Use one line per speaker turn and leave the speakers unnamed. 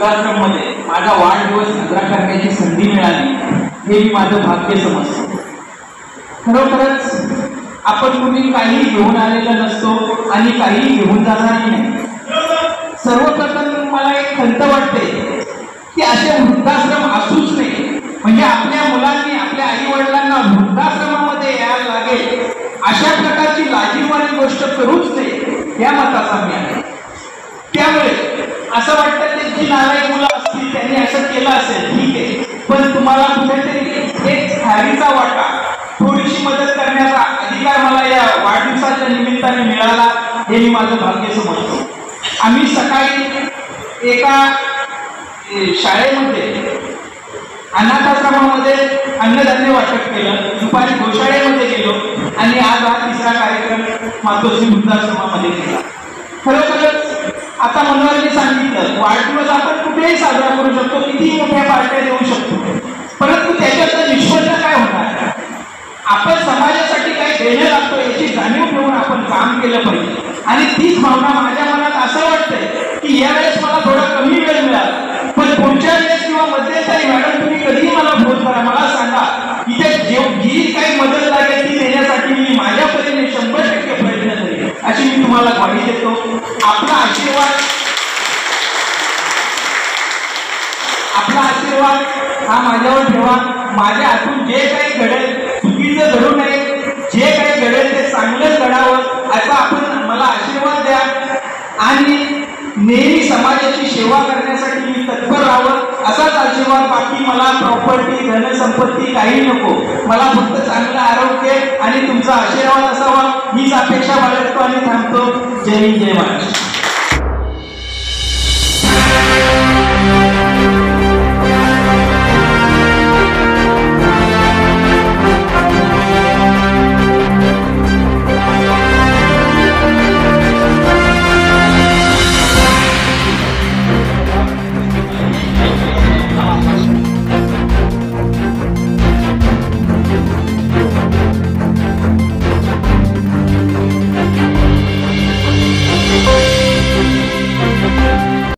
वृद्धाश्रम मध्ये माझा वाढदिवस साजरा करण्याची संधी मिळाली हे मी माझं भाग्य समजतो। खरोखरच आपण कुणी काही घेऊन आलेला नसतो आणि काही घेऊन जाणारही नाही। सर्वप्रथम मला एक खंत वाटते की असे वृद्धाश्रम असूच नाही, म्हणजे आपल्या मुलांनी आपल्या आई वडिलांना वृद्धाश्रमामध्ये यायला लागेल अशा प्रकारची लाजिरवाणी गोष्ट करूच नये या मताचा मी आहे। त्यामुळे असं वाटतं की जी नालायक मुलं असतील त्यांनी असं केलं असेल, ठीक आहे, पण तुम्हाला कुठेतरी एक खारीचा वाटा थोडीशी मदत करण्याचा अधिकार मला या वाढदिवसाच्या निमित्ताने मिळाला हे मी माझं भाग्य समजतो। आम्ही सकाळी एका शाळेमध्ये अनाथाश्रमामध्ये अन्नधान्य वाटप केलं, दुपारी गोशाळेमध्ये गेलो आणि आज हा तिसरा कार्यक्रम मातोश्री वृद्धाश्रमामध्ये केला। खरोखरच आता मनोहरने सांगितलं वाढदिवस आपण कुठेही साजरा करू शकतो, किती मोठ्या पार्ट्या देऊ शकतो, परंतु त्याच्यात निष्पन्न काय होणार? आपण समाजासाठी काय देणं लागतो याची जाणीव ठेवून आपण काम केलं पाहिजे। आणि तीच भावना माझ्या मनात असं वाटतंय की यावेळेस मला थोडा कमी वेळ मिळाला, पण पुढच्या वेळेस किंवा मध्यंतरी मॅडम तुम्ही कधीही मला फोन करा, मला सांगा, इथे जी काही मदत लागेल ती देण्यासाठी मी माझ्या परीने 100% प्रयत्न करेन अशी मी तुम्हाला ग्वाही देतो। आपला आशीर्वाद हा माझ्यावर ठेवा। माझ्या हातून जे काही घडेल चुकीचं घडू नये, जे काही घडेल ते चांगलंच घडावं असा आपण मला आशीर्वाद द्या आणि नेहमी समाजाची सेवा करण्यासाठी मी तत्पर राहावं असाच आशीर्वाद। बाकी मला प्रॉपर्टी धनसंपत्ती काही नको, मला फक्त चांगलं आरोग्य आणि तुमचा आशीर्वाद असावा हीच अपेक्षा बाळगतो आणि थांबतो। जय हिंद, जय महाराष्ट्र।